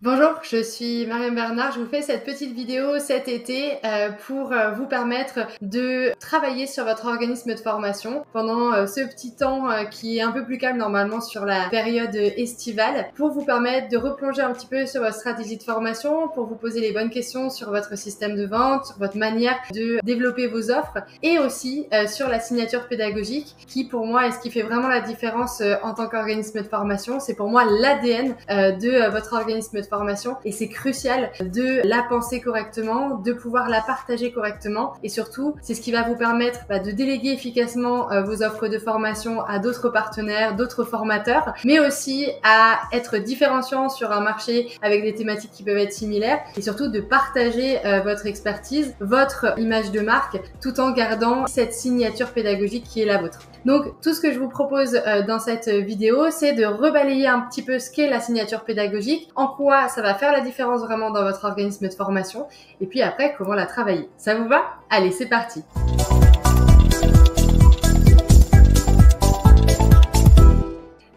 Bonjour, je suis Mariam Bernard. Je vous fais cette petite vidéo cet été pour vous permettre de travailler sur votre organisme de formation pendant ce petit temps qui est un peu plus calme normalement sur la période estivale, pour vous permettre de replonger un petit peu sur votre stratégie de formation, pour vous poser les bonnes questions sur votre système de vente, sur votre manière de développer vos offres et aussi sur la signature pédagogique qui pour moi est ce qui fait vraiment la différence en tant qu'organisme de formation. C'est pour moi l'ADN de votre organisme de formation et c'est crucial de la penser correctement, de pouvoir la partager correctement et surtout c'est ce qui va vous permettre de déléguer efficacement vos offres de formation à d'autres partenaires, d'autres formateurs, mais aussi à être différenciant sur un marché avec des thématiques qui peuvent être similaires et surtout de partager votre expertise, votre image de marque tout en gardant cette signature pédagogique qui est la vôtre. Donc tout ce que je vous propose dans cette vidéo, c'est de rebalayer un petit peu ce qu'est la signature pédagogique, en quoi ça va faire la différence vraiment dans votre organisme de formation, et puis après comment la travailler. Ça vous va? Allez, c'est parti!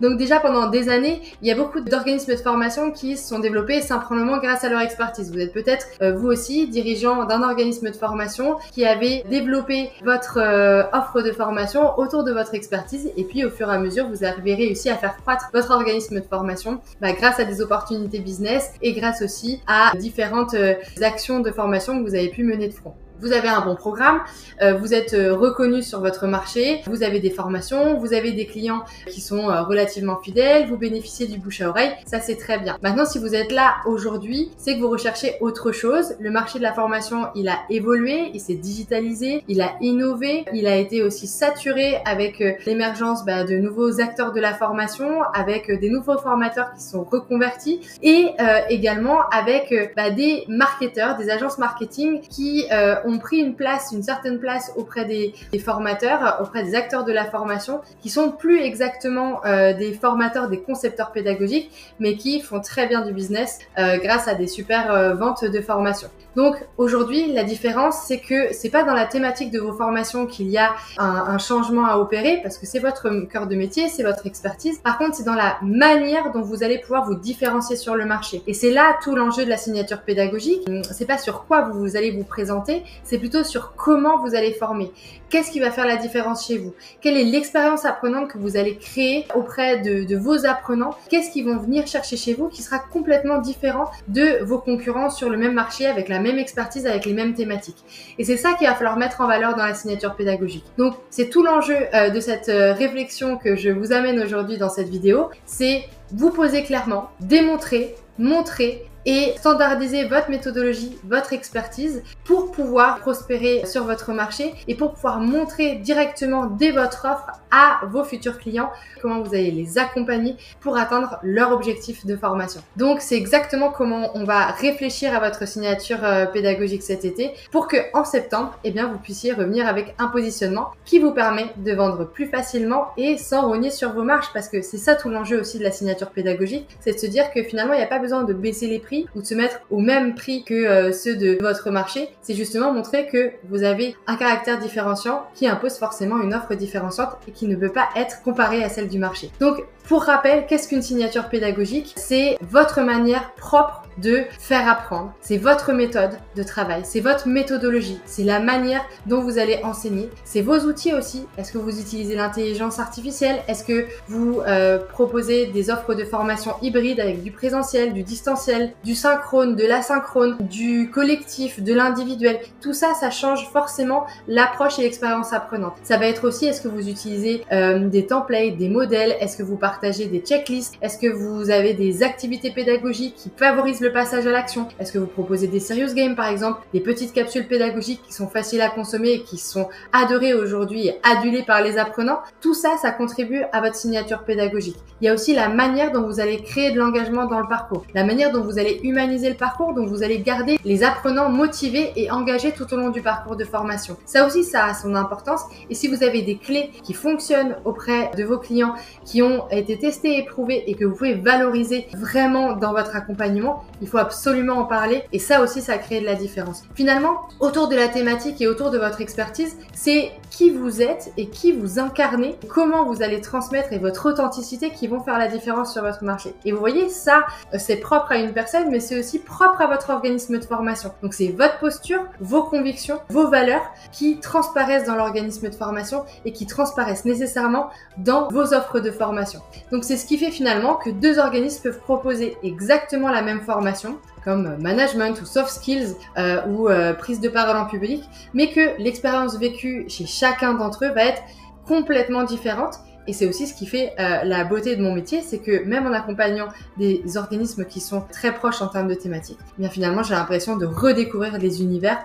Donc déjà, pendant des années, il y a beaucoup d'organismes de formation qui se sont développés simplement grâce à leur expertise. Vous êtes peut-être, vous aussi, dirigeant d'un organisme de formation qui avait développé votre offre de formation autour de votre expertise et puis au fur et à mesure, vous avez réussi à faire croître votre organisme de formation grâce à des opportunités business et grâce aussi à différentes actions de formation que vous avez pu mener de front. Vous avez un bon programme, vous êtes reconnu sur votre marché, vous avez des formations, vous avez des clients qui sont relativement fidèles, vous bénéficiez du bouche à oreille, ça c'est très bien. Maintenant, si vous êtes là aujourd'hui, c'est que vous recherchez autre chose. Le marché de la formation, il a évolué, il s'est digitalisé, il a innové, il a été aussi saturé avec l'émergence de nouveaux acteurs de la formation, avec des nouveaux formateurs qui sont reconvertis et également avec des marketeurs, des agences marketing qui ont pris une certaine place auprès des formateurs, auprès des acteurs de la formation, qui sont plus exactement des formateurs, des concepteurs pédagogiques, mais qui font très bien du business grâce à des super ventes de formation. Donc aujourd'hui, la différence, c'est que c'est pas dans la thématique de vos formations qu'il y a un changement à opérer, parce que c'est votre cœur de métier, c'est votre expertise. Par contre, c'est dans la manière dont vous allez pouvoir vous différencier sur le marché. Et c'est là tout l'enjeu de la signature pédagogique. C'est pas sur quoi vous allez vous présenter, c'est plutôt sur comment vous allez former. Qu'est-ce qui va faire la différence chez vous? Quelle est l'expérience apprenante que vous allez créer auprès de vos apprenants? Qu'est-ce qu'ils vont venir chercher chez vous qui sera complètement différent de vos concurrents sur le même marché avec la même expertise, avec les mêmes thématiques? Et c'est ça qu'il va falloir mettre en valeur dans la signature pédagogique. Donc, c'est tout l'enjeu de cette réflexion que je vous amène aujourd'hui dans cette vidéo. C'est vous poser clairement, démontrer, montrer et standardiser votre méthodologie, votre expertise pour pouvoir prospérer sur votre marché et pour pouvoir montrer directement dès votre offre à vos futurs clients comment vous allez les accompagner pour atteindre leur objectif de formation. Donc c'est exactement comment on va réfléchir à votre signature pédagogique cet été pour que en septembre, vous puissiez revenir avec un positionnement qui vous permet de vendre plus facilement et sans rogner sur vos marges, parce que c'est ça tout l'enjeu aussi de la signature pédagogique, c'est de se dire que finalement il n'y a pas besoin de baisser les prix ou de se mettre au même prix que ceux de votre marché. C'est justement montrer que vous avez un caractère différenciant qui impose forcément une offre différenciante et qui ne peut pas être comparée à celle du marché. Donc, pour rappel, qu'est-ce qu'une signature pédagogique? C'est votre manière propre de faire apprendre. C'est votre méthode de travail, c'est votre méthodologie, c'est la manière dont vous allez enseigner, c'est vos outils aussi. Est-ce que vous utilisez l'intelligence artificielle? Est-ce que vous proposez des offres de formation hybrides avec du présentiel, du distanciel, du synchrone, de l'asynchrone, du collectif, de l'individuel? Tout ça, ça change forcément l'approche et l'expérience apprenante. Ça va être aussi, est-ce que vous utilisez des templates, des modèles? Est-ce que vous partagez des checklists? Est-ce que vous avez des activités pédagogiques qui favorisent le passage à l'action? Est-ce que vous proposez des serious games par exemple, des petites capsules pédagogiques qui sont faciles à consommer et qui sont adorées aujourd'hui et adulées par les apprenants? Tout ça, ça contribue à votre signature pédagogique. Il y a aussi la manière dont vous allez créer de l'engagement dans le parcours, la manière dont vous allez humaniser le parcours, dont vous allez garder les apprenants motivés et engagés tout au long du parcours de formation. Ça aussi, ça a son importance. Et si vous avez des clés qui fonctionnent auprès de vos clients, qui ont été été testé et éprouvé et que vous pouvez valoriser vraiment dans votre accompagnement, il faut absolument en parler et ça aussi, ça crée de la différence. Finalement, autour de la thématique et autour de votre expertise, c'est qui vous êtes et qui vous incarnez, comment vous allez transmettre et votre authenticité qui vont faire la différence sur votre marché. Et vous voyez, ça, c'est propre à une personne, mais c'est aussi propre à votre organisme de formation. Donc c'est votre posture, vos convictions, vos valeurs qui transparaissent dans l'organisme de formation et qui transparaissent nécessairement dans vos offres de formation. Donc c'est ce qui fait finalement que deux organismes peuvent proposer exactement la même formation, comme management ou soft skills ou prise de parole en public, mais que l'expérience vécue chez chacun d'entre eux va être complètement différente. Et c'est aussi ce qui fait la beauté de mon métier, c'est que même en accompagnant des organismes qui sont très proches en termes de thématiques, eh bien finalement j'ai l'impression de redécouvrir les univers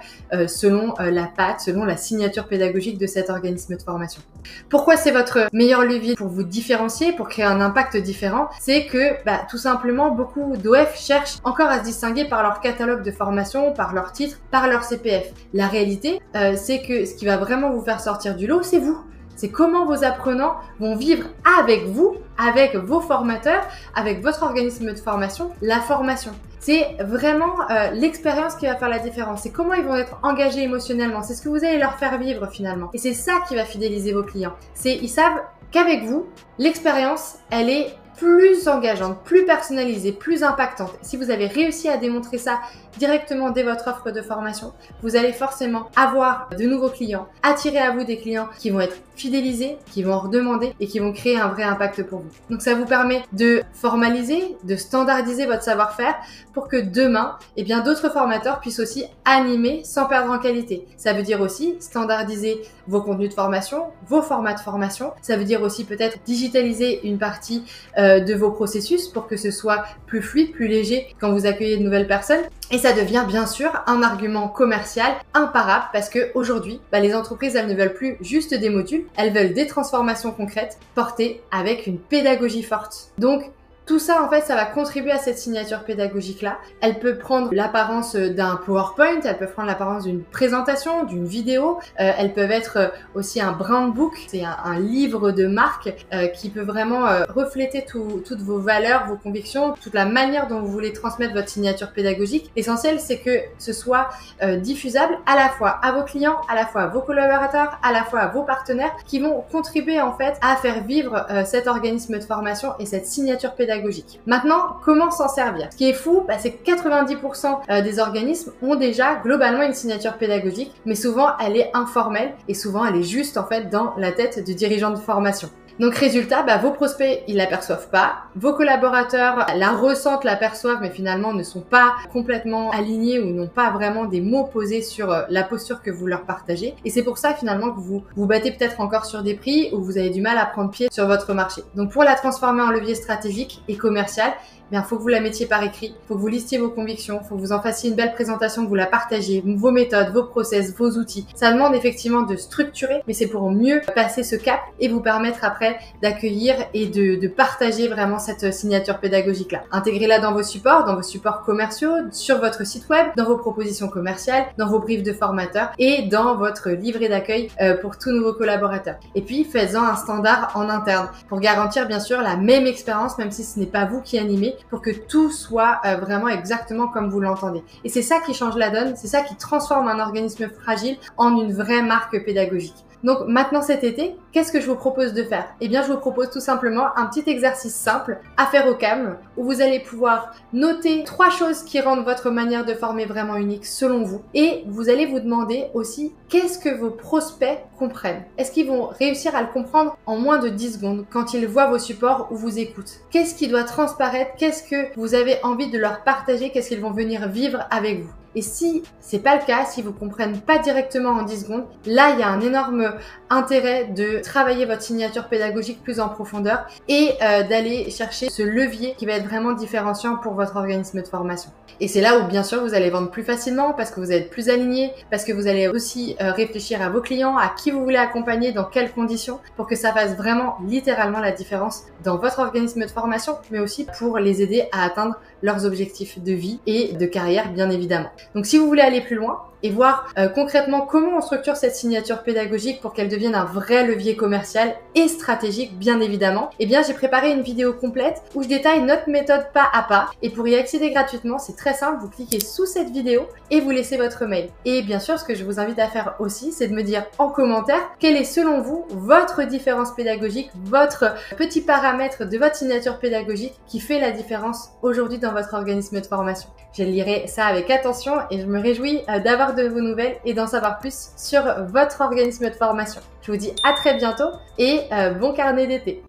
selon la patte, selon la signature pédagogique de cet organisme de formation. Pourquoi c'est votre meilleur levier pour vous différencier, pour créer un impact différent? C'est que tout simplement beaucoup d'OF cherchent encore à se distinguer par leur catalogue de formation, par leur titre, par leur CPF. La réalité, c'est que ce qui va vraiment vous faire sortir du lot, c'est vous. C'est comment vos apprenants vont vivre avec vous, avec vos formateurs, avec votre organisme de formation, la formation. C'est vraiment l'expérience qui va faire la différence. C'est comment ils vont être engagés émotionnellement. C'est ce que vous allez leur faire vivre finalement. Et c'est ça qui va fidéliser vos clients. Ils savent qu'avec vous, l'expérience, elle est plus engageante, plus personnalisée, plus impactante. Si vous avez réussi à démontrer ça directement dès votre offre de formation, vous allez forcément avoir de nouveaux clients, attirer à vous des clients qui vont être fidélisés, qui vont en redemander et qui vont créer un vrai impact pour vous. Donc ça vous permet de formaliser, de standardiser votre savoir-faire pour que demain, d'autres formateurs puissent aussi animer sans perdre en qualité. Ça veut dire aussi standardiser vos contenus de formation, vos formats de formation. Ça veut dire aussi peut-être digitaliser une partie de vos processus pour que ce soit plus fluide, plus léger quand vous accueillez de nouvelles personnes. Et ça devient bien sûr un argument commercial imparable parce que aujourd'hui, les entreprises, elles ne veulent plus juste des modules, elles veulent des transformations concrètes portées avec une pédagogie forte. Donc, tout ça, en fait, ça va contribuer à cette signature pédagogique-là. Elle peut prendre l'apparence d'un PowerPoint, elle peut prendre l'apparence d'une présentation, d'une vidéo. Elles peuvent être aussi un brand book, c'est un livre de marque qui peut vraiment refléter toutes vos valeurs, vos convictions, toute la manière dont vous voulez transmettre votre signature pédagogique. L'essentiel, c'est que ce soit diffusable à la fois à vos clients, à la fois à vos collaborateurs, à la fois à vos partenaires qui vont contribuer en fait à faire vivre cet organisme de formation et cette signature pédagogique. Maintenant, comment s'en servir? Ce qui est fou, c'est que 90% des organismes ont déjà globalement une signature pédagogique, mais souvent elle est informelle et souvent elle est juste en fait dans la tête du dirigeant de formation. Donc résultat, vos prospects, ils l'aperçoivent pas. Vos collaborateurs la ressentent, l'aperçoivent, mais finalement ne sont pas complètement alignés ou n'ont pas vraiment des mots posés sur la posture que vous leur partagez. Et c'est pour ça finalement que vous vous battez peut-être encore sur des prix ou vous avez du mal à prendre pied sur votre marché. Donc pour la transformer en levier stratégique et commercial, faut que vous la mettiez par écrit, faut que vous listiez vos convictions, faut que vous en fassiez une belle présentation, que vous la partagiez, vos méthodes, vos process, vos outils. Ça demande effectivement de structurer, mais c'est pour mieux passer ce cap et vous permettre après d'accueillir et de partager vraiment cette signature pédagogique-là. Intégrez-la dans vos supports commerciaux, sur votre site web, dans vos propositions commerciales, dans vos briefs de formateurs et dans votre livret d'accueil pour tous nouveaux collaborateurs. Et puis, faites-en un standard en interne pour garantir bien sûr la même expérience, même si ce n'est pas vous qui animez, pour que tout soit vraiment exactement comme vous l'entendez. Et c'est ça qui change la donne, c'est ça qui transforme un organisme fragile en une vraie marque pédagogique. Donc maintenant cet été, qu'est-ce que je vous propose de faire? Je vous propose tout simplement un petit exercice simple à faire au calme où vous allez pouvoir noter 3 choses qui rendent votre manière de former vraiment unique selon vous et vous allez vous demander aussi qu'est-ce que vos prospects comprennent. Est-ce qu'ils vont réussir à le comprendre en moins de 10 secondes quand ils voient vos supports ou vous écoutent? Qu'est-ce qui doit transparaître? Qu'est-ce que vous avez envie de leur partager? Qu'est-ce qu'ils vont venir vivre avec vous? Et si c'est pas le cas, si vous comprennent pas directement en 10 secondes, là il y a un énorme intérêt de travailler votre signature pédagogique plus en profondeur et d'aller chercher ce levier qui va être vraiment différenciant pour votre organisme de formation. Et c'est là où bien sûr vous allez vendre plus facilement parce que vous êtes plus aligné, parce que vous allez aussi réfléchir à vos clients, à qui vous voulez accompagner, dans quelles conditions, pour que ça fasse vraiment littéralement la différence dans votre organisme de formation, mais aussi pour les aider à atteindre leurs objectifs de vie et de carrière bien évidemment. Donc si vous voulez aller plus loin et voir concrètement comment on structure cette signature pédagogique pour qu'elle devienne un vrai levier levier commercial et stratégique bien évidemment, eh bien j'ai préparé une vidéo complète où je détaille notre méthode pas à pas. Et pour y accéder gratuitement, c'est très simple, vous cliquez sous cette vidéo et vous laissez votre mail. Et bien sûr, ce que je vous invite à faire aussi, c'est de me dire en commentaire quelle est selon vous votre différence pédagogique, votre petit paramètre de votre signature pédagogique qui fait la différence aujourd'hui dans votre organisme de formation. Je lirai ça avec attention et je me réjouis d'avoir de vos nouvelles et d'en savoir plus sur votre organisme de formation. Je vous dis à très bientôt et bon carnet d'été.